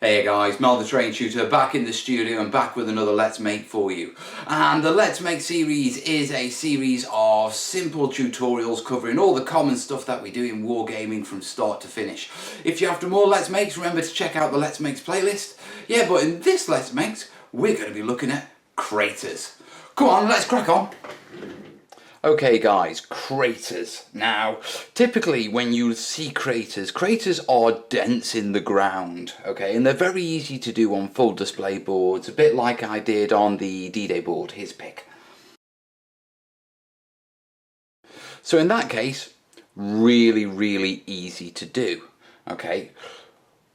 Hey guys, Mel the Terrain Tutor back in the studio and back with another Let's Make for you. And the Let's Make series is a series of simple tutorials covering all the common stuff that we do in wargaming from start to finish. If you're after more Let's Makes, remember to check out the Let's Makes playlist. Yeah, but in this Let's Makes, we're going to be looking at craters. Come on, let's crack on. Okay guys, craters. Now, typically when you see craters are dense in the ground, okay, and they're very easy to do on full display boards, a bit like I did on the D-Day board, his pick. So in that case, really easy to do, okay.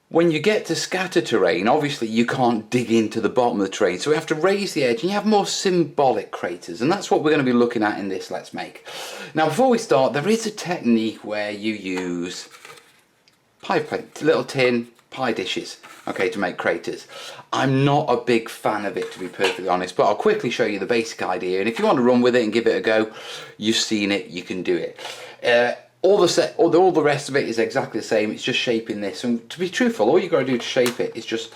When you get to scatter terrain, obviously you can't dig into the bottom of the terrain, so we have to raise the edge and you have more symbolic craters, and that's what we're going to be looking at in this Let's Make. Now before we start, there is a technique where you use pie plates, little tin pie dishes, okay, to make craters. I'm not a big fan of it, to be perfectly honest, but I'll quickly show you the basic idea, and if you want to run with it and give it a go, you've seen it, you can do it. All the rest of it is exactly the same, it's just shaping this, and to be truthful, all you got to do to shape it is just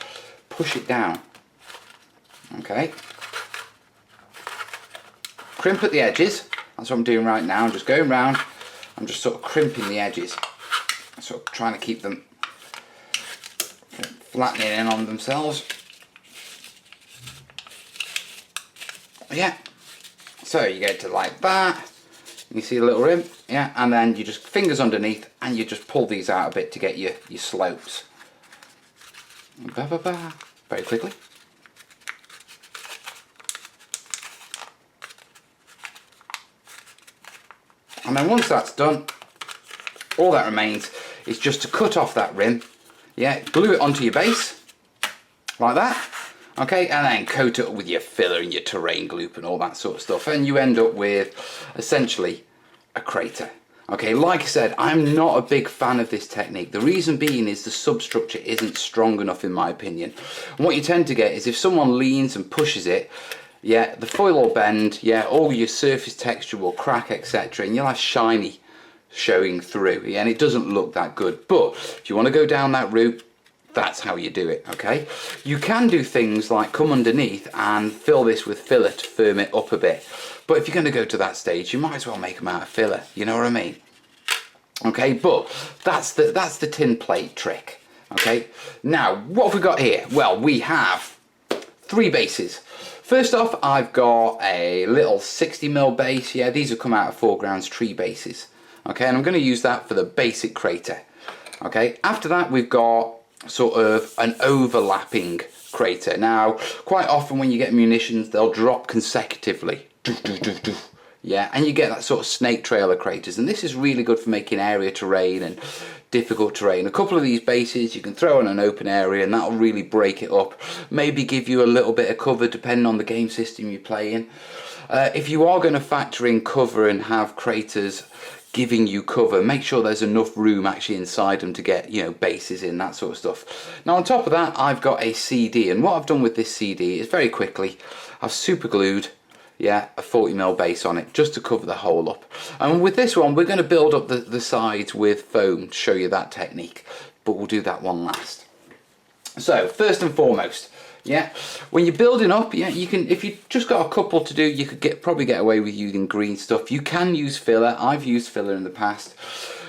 push it down, okay, crimp at the edges. That's what I'm doing right now. I'm just going round, I'm just sort of crimping the edges, sort of trying to keep them flattening in on themselves. Yeah, so you get to like that. You see a little rim, yeah, and then you just fingers underneath and you just pull these out a bit to get your slopes. Very quickly. And then once that's done, all that remains is just to cut off that rim, yeah, glue it onto your base, like that. Okay, and then coat it with your filler and your terrain gloop and all that sort of stuff, and you end up with essentially a crater. Okay, like I said, I'm not a big fan of this technique. The reason being is the substructure isn't strong enough in my opinion. And what you tend to get is if someone leans and pushes it, yeah, the foil will bend, yeah, all your surface texture will crack, etc., and you'll have shiny showing through, yeah, and it doesn't look that good. But if you want to go down that route, that's how you do it, okay? You can do things like come underneath and fill this with filler to firm it up a bit. But if you're going to go to that stage, you might as well make them out of filler, you know what I mean? Okay, but that's the tin plate trick, okay? Now, what have we got here? Well, we have 3 bases. First off, I've got a little 60mm base. Yeah, these have come out of Foreground's tree bases. Okay, and I'm going to use that for the basic crater. Okay, after that we've got sort of an overlapping crater. Now quite often when you get munitions, they'll drop consecutively, yeah, and you get that sort of snake trail of craters, and this is really good for making area terrain and difficult terrain. A couple of these bases you can throw in an open area and that'll really break it up, maybe give you a little bit of cover depending on the game system you're playing. If you are going to factor in cover and have craters giving you cover, make sure there's enough room actually inside them to get, you know, bases in, that sort of stuff. Now on top of that, I've got a CD, and what I've done with this CD is very quickly I've super glued, yeah, a 40mm base on it just to cover the hole up. And with this one we're going to build up the sides with foam to show you that technique, but we'll do that one last. So first and foremost, yeah, when you're building up, yeah, you can, if you just got a couple to do, you could probably get away with using green stuff. You can use filler. I've used filler in the past.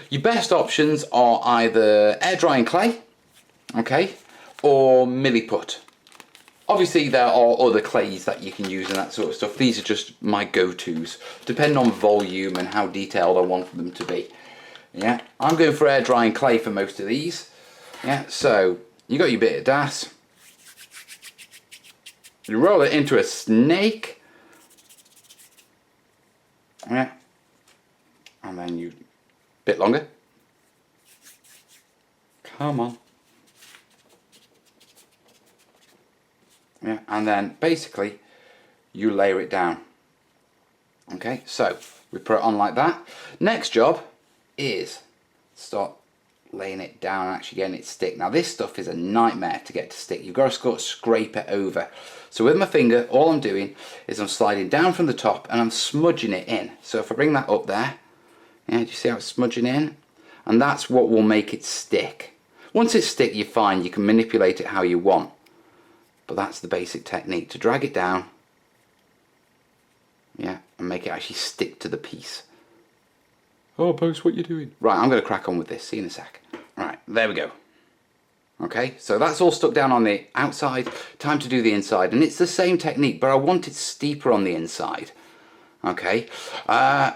Your best options are either air drying clay, okay, or milliput. Obviously there are other clays that you can use and that sort of stuff. These are just my go-tos, depending on volume and how detailed I want them to be. Yeah, I'm going for air drying clay for most of these. Yeah, so you got your bit of DAS. You roll it into a snake, yeah, and then you, bit longer, come on, yeah, and then basically you layer it down. Okay, so we put it on like that. Next job is start laying it down and actually getting it to stick. Now this stuff is a nightmare to get to stick. You've got to sort of scrape it over. So with my finger, all I'm doing is I'm sliding down from the top and I'm smudging it in. So if I bring that up there, yeah, do you see how it's smudging in? And that's what will make it stick. Once it's stick, you're fine, you can manipulate it how you want. But that's the basic technique, to drag it down, yeah, and make it actually stick to the piece. Oh, Post, what you doing? Right, I'm going to crack on with this, see you in a sec. Right, there we go. Okay, so that's all stuck down on the outside, time to do the inside, and it's the same technique, but I want it steeper on the inside. Okay,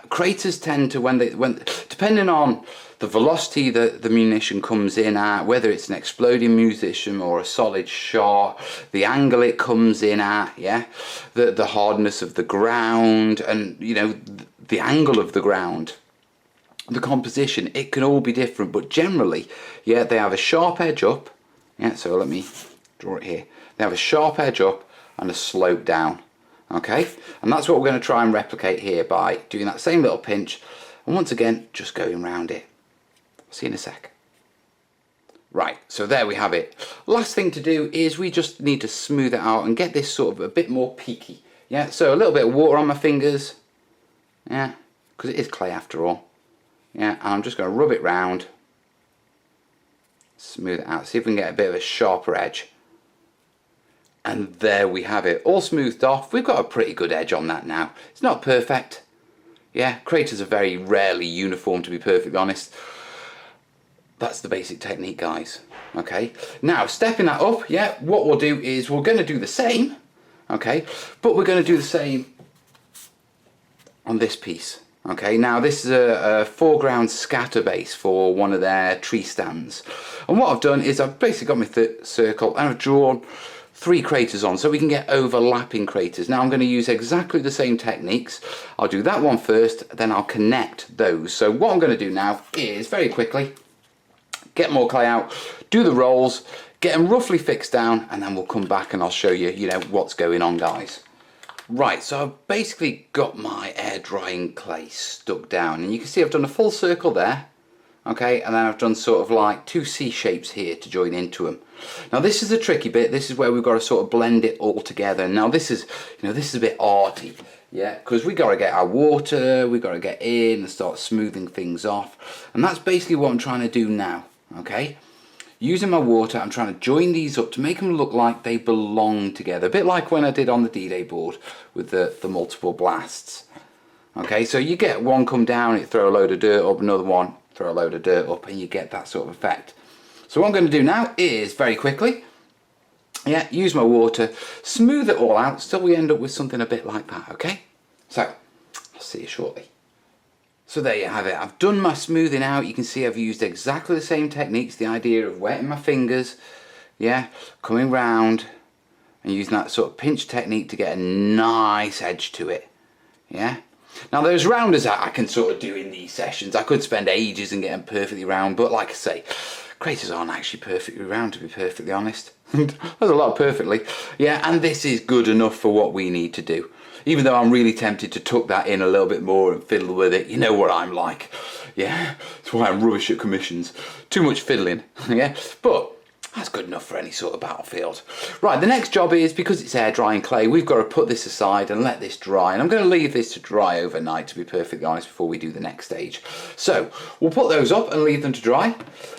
craters tend to, when depending on the velocity that the munition comes in at, whether it's an exploding munition or a solid shot, the angle it comes in at, yeah, the hardness of the ground, and you know, the angle of the ground, the composition, it can all be different, but generally, yeah, they have a sharp edge up, yeah, so let me draw it here. They have a sharp edge up and a slope down, okay, and that's what we're going to try and replicate here by doing that same little pinch, and once again, just going round it. See you in a sec. Right, so there we have it. Last thing to do is we just need to smooth it out and get this sort of a bit more peaky, yeah, so a little bit of water on my fingers, yeah, because it is clay after all. Yeah, and I'm just going to rub it round, smooth it out, see if we can get a bit of a sharper edge. And there we have it, all smoothed off. We've got a pretty good edge on that now. It's not perfect. Yeah, craters are very rarely uniform, to be perfectly honest. That's the basic technique, guys. Okay, now stepping that up, yeah, what we'll do is we're going to do the same, okay, but we're going to do the same on this piece. Okay, now this is a Foreground scatter base for one of their tree stands, and what I've done is I've basically got my circle and I've drawn 3 craters on so we can get overlapping craters. Now I'm going to use exactly the same techniques. I'll do that one first, then I'll connect those. So what I'm going to do now is very quickly get more clay out, do the rolls, get them roughly fixed down, and then we'll come back and I'll show you, you know, what's going on, guys. Right, so I've basically got my air drying clay stuck down, and you can see I've done a full circle there, okay, and then I've done sort of like 2 C shapes here to join into them. Now this is the tricky bit. This is where we've got to sort of blend it all together. Now this is, you know, this is a bit arty, yeah, because we got to get our water, we got to get in and start smoothing things off, and that's basically what I'm trying to do now. Okay, using my water, I'm trying to join these up to make them look like they belong together, a bit like when I did on the D-Day board with the multiple blasts. Okay, so you get one come down, it throw a load of dirt up, another one, throw a load of dirt up, and you get that sort of effect. So what I'm going to do now is very quickly, yeah, use my water, smooth it all out, so we end up with something a bit like that, okay? So, I'll see you shortly. So there you have it. I've done my smoothing out. You can see I've used exactly the same techniques. The idea of wetting my fingers, yeah, coming round and using that sort of pinch technique to get a nice edge to it, yeah. Now those rounders that I can sort of do in these sessions, I could spend ages and get them perfectly round, but like I say, craters aren't actually perfectly round, to be perfectly honest. There's a lot perfectly, yeah, and this is good enough for what we need to do. Even though I'm really tempted to tuck that in a little bit more and fiddle with it. You know what I'm like. Yeah, that's why I'm rubbish at commissions. Too much fiddling, yeah. But that's good enough for any sort of battlefield. Right, the next job is, because it's air drying clay, we've got to put this aside and let this dry. And I'm going to leave this to dry overnight, to be perfectly honest, before we do the next stage. So, we'll put those up and leave them to dry.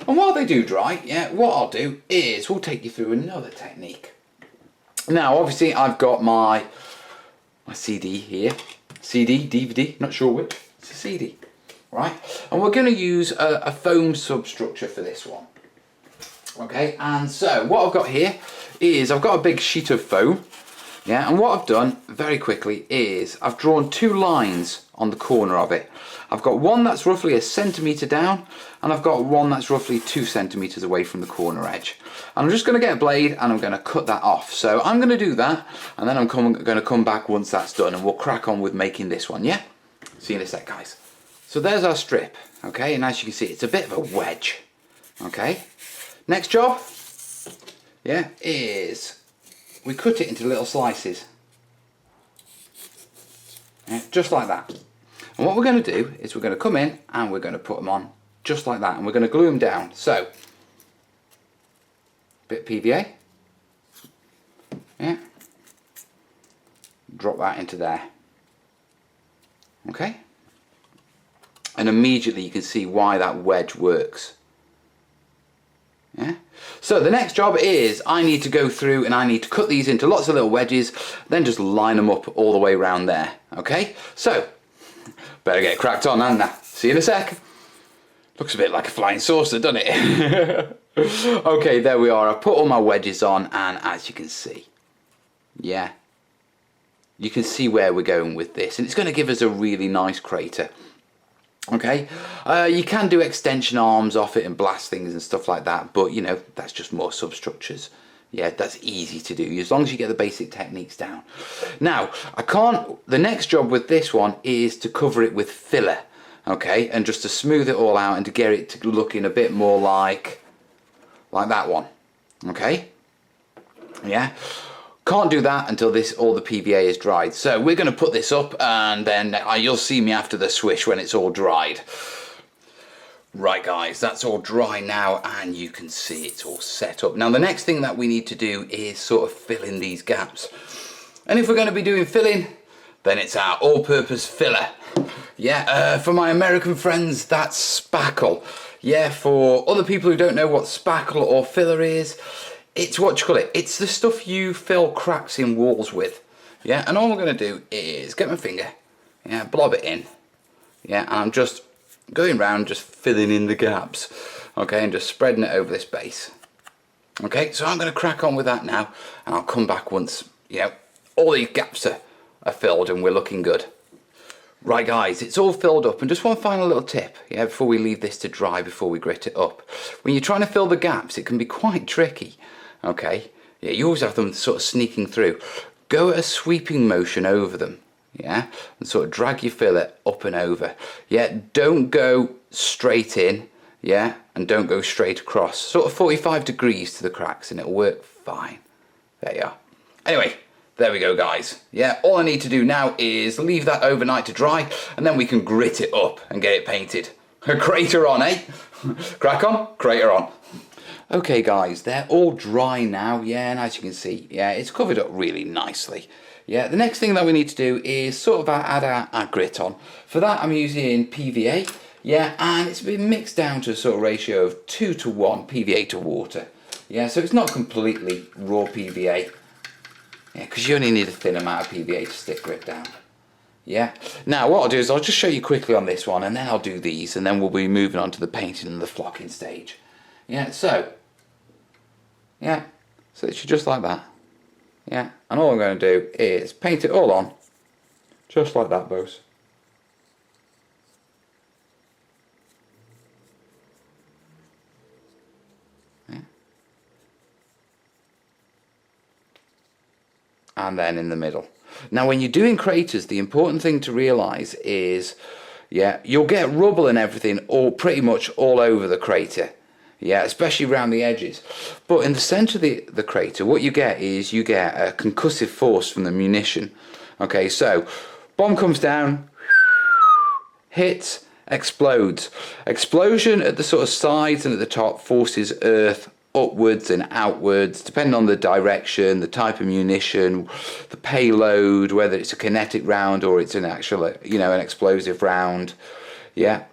And while they do dry, yeah, what I'll do is we'll take you through another technique. Now, obviously, I've got my CD here, CD, DVD, not sure which, it's a CD, right? And we're going to use a foam substructure for this one, okay? And so what I've got here is I've got a big sheet of foam, yeah, and what I've done very quickly is I've drawn 2 lines on the corner of it. I've got one that's roughly 1 centimetre down, and I've got one that's roughly 2 centimetres away from the corner edge. And I'm just going to get a blade and I'm going to cut that off. So I'm going to do that, and then I'm going to come back once that's done, and we'll crack on with making this one, yeah? See you in a sec, guys. So there's our strip, okay, and as you can see, it's a bit of a wedge, okay? Next job, yeah, is we cut it into little slices, yeah, just like that. And what we're going to do is we're going to come in and we're going to put them on just like that, and we're going to glue them down. So, bit PVA, yeah, drop that into there, okay, and immediately you can see why that wedge works. Yeah. So the next job is I need to go through and I need to cut these into lots of little wedges, then just line them up all the way around there. Okay, so better get cracked on, and see you in a sec. Looks a bit like a flying saucer, doesn't it? Okay, there we are. I've put all my wedges on, and as you can see, yeah, you can see where we're going with this, and it's going to give us a really nice crater. Okay, you can do extension arms off it and blast things and stuff like that, but you know, that's just more substructures. Yeah, that's easy to do as long as you get the basic techniques down. Now, the next job with this one is to cover it with filler, okay, and just to smooth it all out and to get it to looking a bit more like that one, okay? Yeah. Can't do that until all the PVA is dried. So we're going to put this up, and then you'll see me after the swish when it's all dried. Right guys, that's all dry now, and you can see it's all set up. Now the next thing that we need to do is sort of fill in these gaps. And if we're going to be doing filling, then it's our all-purpose filler. Yeah, for my American friends, that's spackle. Yeah, for other people who don't know what spackle or filler is, it's what you call it. It's the stuff you fill cracks in walls with. Yeah, and all I'm going to do is get my finger, yeah, blob it in. Yeah, and I'm just going around just filling in the gaps. Okay, and just spreading it over this base. Okay, so I'm going to crack on with that now, and I'll come back once, you know, all these gaps are filled and we're looking good. Right guys, it's all filled up, and just one final little tip, yeah, before we leave this to dry, before we grit it up. When you're trying to fill the gaps, it can be quite tricky. Okay, yeah, you always have them sort of sneaking through. Go at a sweeping motion over them, yeah, and sort of drag your filler up and over. Yeah, don't go straight in, yeah, and don't go straight across. Sort of 45 degrees to the cracks, and it'll work fine. There you are. Anyway, there we go guys. Yeah, all I need to do now is leave that overnight to dry, and then we can grit it up and get it painted. A crater on, eh? Crack on, crater on. Okay guys, they're all dry now, yeah, and as you can see, yeah, it's covered up really nicely. Yeah, the next thing that we need to do is sort of add our grit on. For that I'm using PVA, yeah, and it's been mixed down to a sort of ratio of 2 to 1 PVA to water. Yeah, so it's not completely raw PVA. Yeah, because you only need a thin amount of PVA to stick grit down. Yeah, now what I'll do is I'll just show you quickly on this one, and then I'll do these, and then we'll be moving on to the painting and the flocking stage. Yeah, so it's just like that. Yeah, and all I'm going to do is paint it all on, just like that, boys. Yeah. And then in the middle. Now when you're doing craters, the important thing to realise is, yeah, you'll get rubble and everything pretty much all over the crater. Yeah, especially around the edges. But in the centre of the crater, what you get is you get a concussive force from the munition. Okay, so bomb comes down, hits, explodes. Explosion at the sort of sides and at the top forces earth upwards and outwards, depending on the direction, the type of munition, the payload, whether it's a kinetic round or it's an actual, you know, an explosive round. Yeah.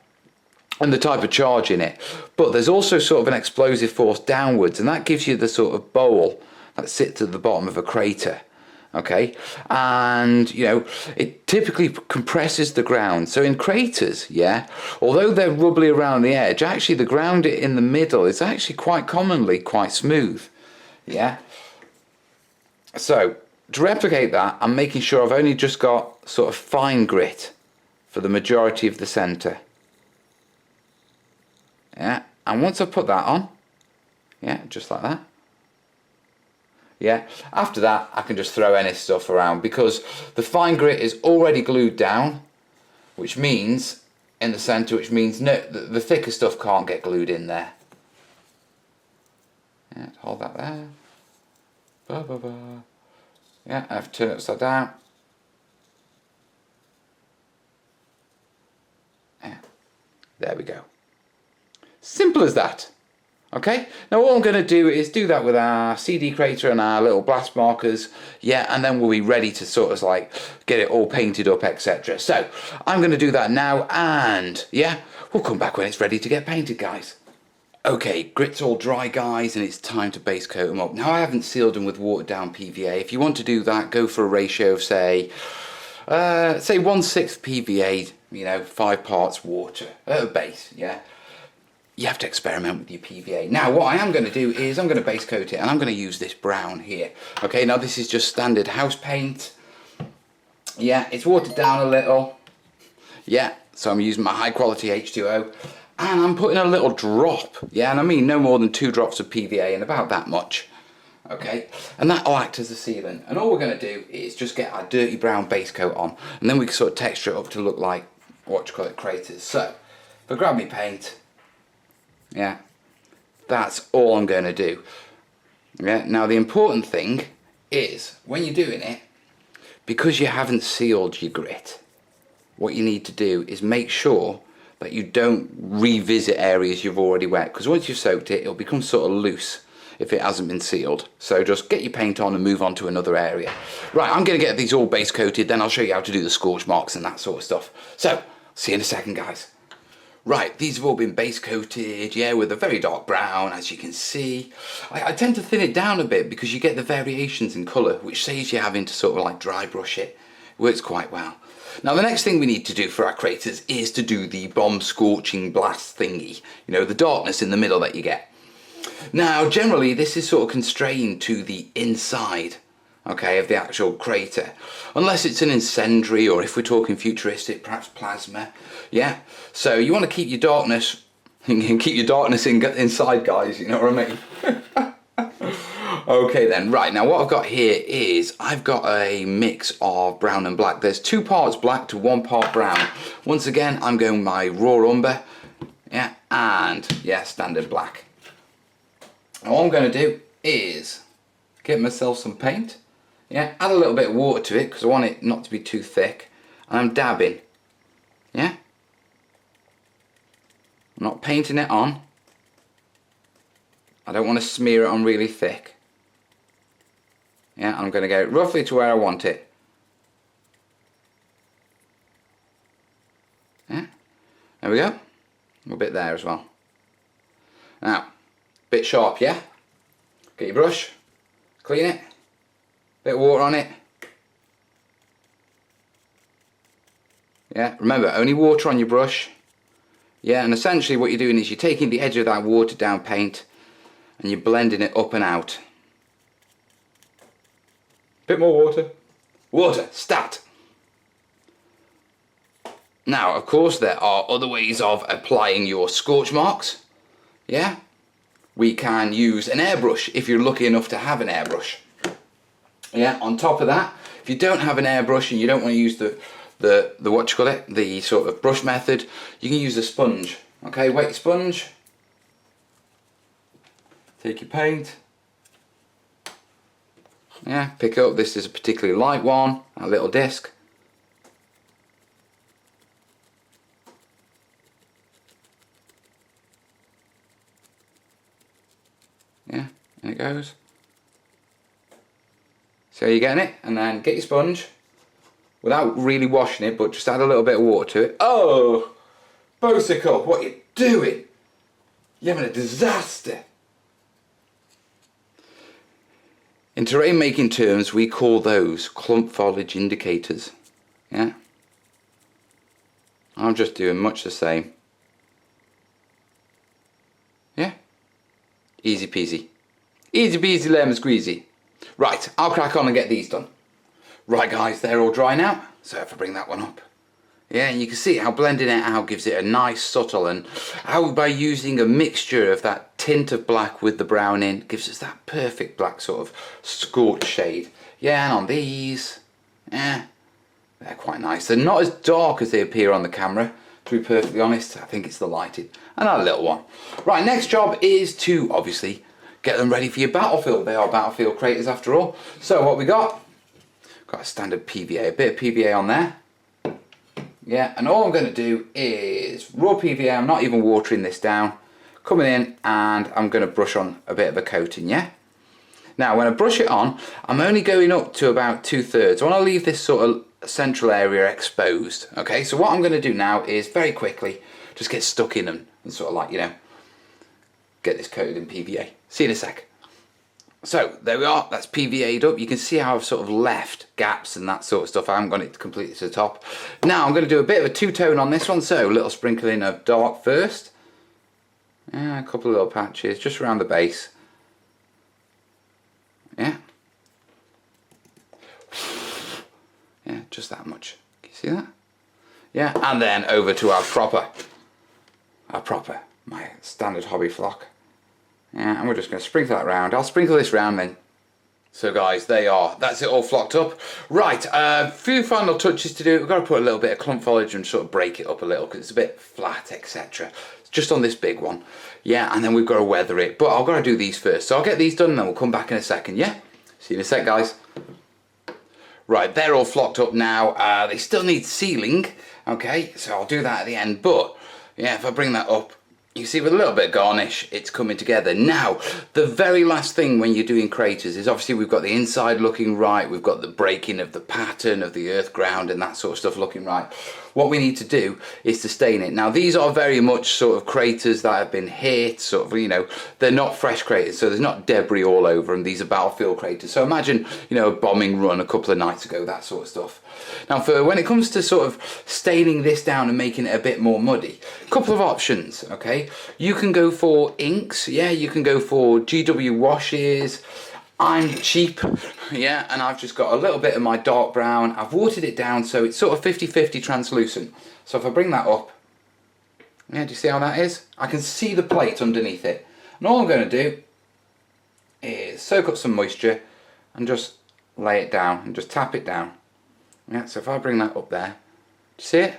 And the type of charge in it. But there's also sort of an explosive force downwards, and that gives you the sort of bowl that sits at the bottom of a crater. Okay, and you know, it typically compresses the ground. So in craters, yeah, although they're rubbly around the edge, actually the ground in the middle is actually quite commonly quite smooth. Yeah. So to replicate that, I'm making sure I've only just got sort of fine grit for the majority of the centre. Yeah, and once I put that on, yeah, just like that. Yeah, after that I can just throw any stuff around because the fine grit is already glued down, which means in the centre, which means no, the thicker stuff can't get glued in there. Yeah, hold that there. Ba, ba, ba. Yeah, I have to turn it upside down. Yeah, there we go. Simple as that. Okay, now all I'm going to do is do that with our CD crater and our little blast markers, yeah, and then we'll be ready to sort of like get it all painted up, etc. So I'm going to do that now, and yeah, we'll come back when it's ready to get painted, guys. Okay, grit's all dry, guys, and it's time to base coat them up. Now, I haven't sealed them with watered down PVA. If you want to do that, go for a ratio of say 1/6 PVA, you know, 5 parts water at a base, yeah. You have to experiment with your PVA. Now, what I am going to do is I'm going to base coat it, and I'm going to use this brown here. Okay, now this is just standard house paint. Yeah, it's watered down a little. Yeah, so I'm using my high quality H2O. And I'm putting a little drop, yeah, and I mean no more than 2 drops of PVA and about that much, okay, and that'll act as a sealant. And all we're going to do is just get our dirty brown base coat on, and then we can sort of texture it up to look like, what you call it, craters. So, if I grab my paint, yeah, that's all I'm going to do. Yeah, now the important thing is, when you're doing it, because you haven't sealed your grit, what you need to do is make sure that you don't revisit areas you've already wet, because once you've soaked it, it'll become sort of loose if it hasn't been sealed. So just get your paint on and move on to another area. Right, I'm going to get these all base coated, then I'll show you how to do the scorch marks and that sort of stuff. So, see you in a second, guys. Right, these have all been base coated, yeah, with a very dark brown, as you can see. I tend to thin it down a bit because you get the variations in colour, which saves you having to sort of like dry brush it. It works quite well. Now, the next thing we need to do for our craters is to do the bomb scorching blast thingy. You know, the darkness in the middle that you get. Now, generally, this is sort of constrained to the inside, okay, of the actual crater. Unless it's an incendiary, or if we're talking futuristic, perhaps plasma, yeah. So you want to keep your darkness, inside, guys, you know what I mean? Okay then, right, now what I've got here is I've got a mix of brown and black. There's 2 parts black to 1 part brown. Once again, I'm going my raw umber, yeah, and yeah, standard black. Now what I'm going to do is get myself some paint, yeah, add a little bit of water to it because I want it not to be too thick, and I'm dabbing, yeah. I'm not painting it on. I don't want to smear it on really thick. Yeah, I'm going to go roughly to where I want it. Yeah, there we go. A bit there as well. Now, bit sharp, yeah? Get your brush, clean it, bit of water on it. Yeah, remember, only water on your brush. Yeah, and essentially what you're doing is you're taking the edge of that watered down paint and you're blending it up and out. Bit more water. Water, stat. Now, of course, there are other ways of applying your scorch marks. Yeah? We can use an airbrush if you're lucky enough to have an airbrush. Yeah, on top of that, if you don't have an airbrush and you don't want to use the what you call it, the sort of brush method, you can use a sponge. Okay, wet your sponge. Take your paint. Yeah, pick up, this is a particularly light one, a little disc. Yeah, and it goes. So you're getting it, and then get your sponge, without really washing it, but just add a little bit of water to it. Oh, Bosicle, what are you doing? You're having a disaster. In terrain making terms, we call those clump foliage indicators. Yeah, I'm just doing much the same. Yeah, easy peasy. Easy peasy lemon squeezy. Right, I'll crack on and get these done. Right guys, they're all dry now, so if I bring that one up. Yeah, and you can see how blending it out gives it a nice subtle, and how by using a mixture of that tint of black with the brown in, gives us that perfect black sort of scorch shade. Yeah, and on these, yeah, they're quite nice. They're not as dark as they appear on the camera, to be perfectly honest. I think it's the lighting. And that little one. Right, next job is to, obviously, get them ready for your battlefield. They are battlefield craters after all. So what we got a standard PVA, a bit of PVA on there. Yeah, and all I'm going to do is raw PVA. I'm not even watering this down. Coming in, and I'm going to brush on a bit of a coating, yeah? Now, when I brush it on, I'm only going up to about 2/3. I want to leave this sort of central area exposed, okay? So what I'm going to do now is, very quickly, just get stuck in them and sort of like, you know, get this coated in PVA. See you in a sec. So there we are, that's PVA'd up. You can see how I've sort of left gaps and that sort of stuff. I haven't got it completely to the top. Now I'm going to do a bit of a two-tone on this one, so a little sprinkling of dark first. Yeah, a couple of little patches just around the base. Yeah. Yeah, just that much. Can you see that? Yeah, and then over to our proper, my standard hobby flock. Yeah, and we're just going to sprinkle that round. I'll sprinkle this round then. So guys, that's it all flocked up. Right, a few final touches to do. We've got to put a little bit of clump foliage and sort of break it up a little because it's a bit flat, etc. Just on this big one. Yeah, and then we've got to weather it. But I've got to do these first. So I'll get these done and then we'll come back in a second, yeah? See you in a sec, guys. Right, they're all flocked up now. They still need sealing, okay? So I'll do that at the end. But, yeah, if I bring that up, you see with a little bit of garnish, it's coming together. Now, the very last thing when you're doing craters is obviously we've got the inside looking right, we've got the breaking of the pattern of the earth ground and that sort of stuff looking right. What we need to do is to stain it. Now, these are very much sort of craters that have been hit, sort of, you know, they're not fresh craters, so there's not debris all over them. These are battlefield craters. So imagine, you know, a bombing run a couple of nights ago, that sort of stuff. Now, for when it comes to sort of staining this down and making it a bit more muddy, a couple of options, okay? You can go for inks, yeah, you can go for GW washes. I'm cheap, yeah, and I've just got a little bit of my dark brown. I've watered it down so it's sort of 50-50 translucent. So if I bring that up, yeah, do you see how that is? I can see the plate underneath it. And all I'm going to do is soak up some moisture and just lay it down and just tap it down. Yeah, so if I bring that up there, do you see it?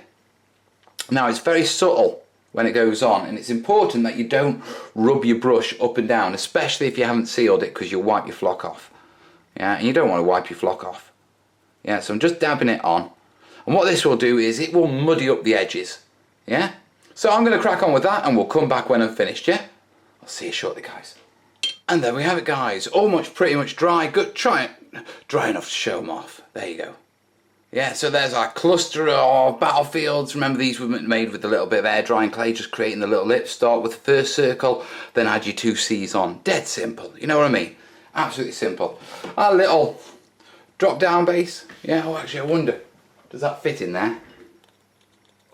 Now it's very subtle when it goes on, and it's important that you don't rub your brush up and down, especially if you haven't sealed it, because you'll wipe your flock off. Yeah, and you don't want to wipe your flock off. Yeah, so I'm just dabbing it on, and what this will do is it will muddy up the edges. Yeah, so I'm going to crack on with that and we'll come back when I'm finished. Yeah, I'll see you shortly, guys. And there we have it, guys, pretty much dry. Good, dry enough to show them off. There you go. Yeah, so there's our cluster of battlefields. Remember, these were made with a little bit of air drying clay, just creating the little lips. Start with the first circle, then add your 2 C's on. Dead simple, you know what I mean? Absolutely simple. Our little drop down base. Yeah, oh, actually, I wonder, does that fit in there?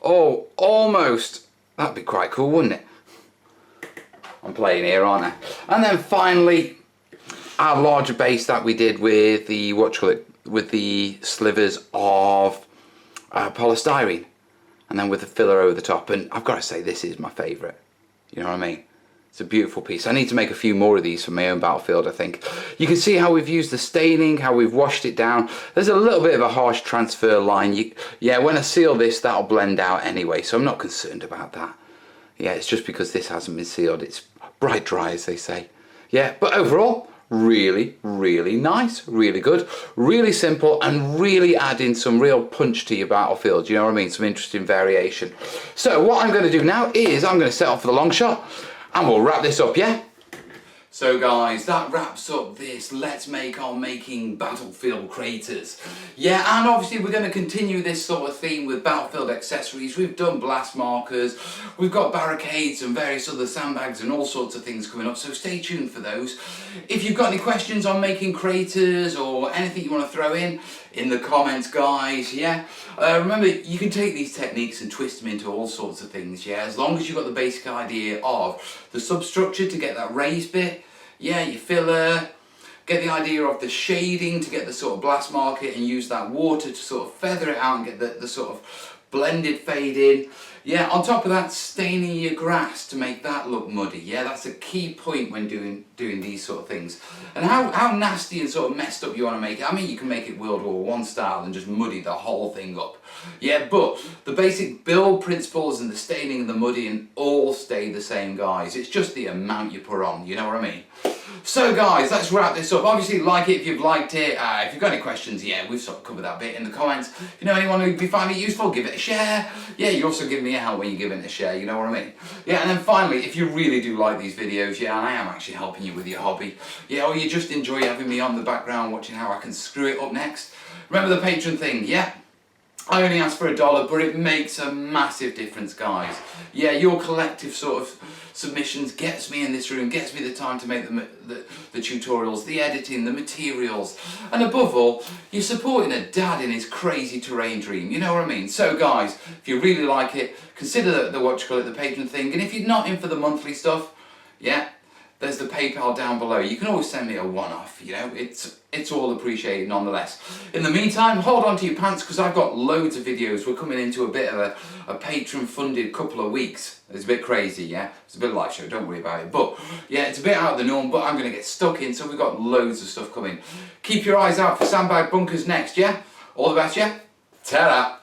Oh, almost. That'd be quite cool, wouldn't it? I'm playing here, aren't I? And then finally, our larger base that we did with the, with the slivers of polystyrene, and then with the filler over the top. And I've got to say, this is my favourite. You know what I mean? It's a beautiful piece. I need to make a few more of these for my own battlefield, I think. You can see how we've used the staining, how we've washed it down. There's a little bit of a harsh transfer line. Yeah, when I seal this, that'll blend out anyway, so I'm not concerned about that. Yeah, it's just because this hasn't been sealed. It's bright dry, as they say. Yeah, but overall, really, really nice, really good, really simple, and really adding some real punch to your battlefield, you know what I mean? Some interesting variation. So what I'm going to do now is I'm going to set off for the long shot, and we'll wrap this up, yeah? So guys, that wraps up this Let's Make Our Making Battlefield Craters. Yeah, and obviously we're going to continue this sort of theme with battlefield accessories. We've done blast markers, we've got barricades and various other sandbags and all sorts of things coming up, so stay tuned for those. If you've got any questions on making craters or anything you want to throw in the comments, guys, yeah? Remember, you can take these techniques and twist them into all sorts of things, yeah? As long as you've got the basic idea of the substructure to get that raised bit, yeah, your filler, get the idea of the shading to get the sort of blast market and use that water to sort of feather it out and get the sort of blended fade in. Yeah, on top of that, staining your grass to make that look muddy. Yeah, that's a key point when doing these sort of things. And how nasty and sort of messed up you want to make it. I mean, you can make it World War I style and just muddy the whole thing up. Yeah, but the basic build principles and the staining and the muddying all stay the same, guys. It's just the amount you put on, you know what I mean? So guys, let's wrap this up. Obviously, like it if you've liked it. If you've got any questions, yeah, we've sort of covered that bit in the comments. If you know anyone who'd be finding it useful, give it a share. Yeah, you're also giving me a help when you're giving it a share, you know what I mean? Yeah, and then finally, if you really do like these videos, yeah, I am actually helping you with your hobby. Yeah, or you just enjoy having me on the background watching how I can screw it up next. Remember the Patreon thing, yeah? I only ask for $1, but it makes a massive difference, guys. Yeah, your collective sort of submissions gets me in this room, gets me the time to make the tutorials, the editing, the materials, and above all, you're supporting a dad in his crazy terrain dream, you know what I mean? So guys, if you really like it, consider the what you call it, the patron thing, and if you're not in for the monthly stuff, yeah, there's the PayPal down below. You can always send me a one-off, you know, it's all appreciated nonetheless. In the meantime, hold on to your pants because I've got loads of videos. We're coming into a bit of a patron-funded couple of weeks. It's a bit crazy, yeah? It's a bit of a live show, don't worry about it. But, yeah, it's a bit out of the norm, but I'm going to get stuck in, so we've got loads of stuff coming. Keep your eyes out for Sandbag Bunkers next, yeah? All the best, yeah? Ta-da!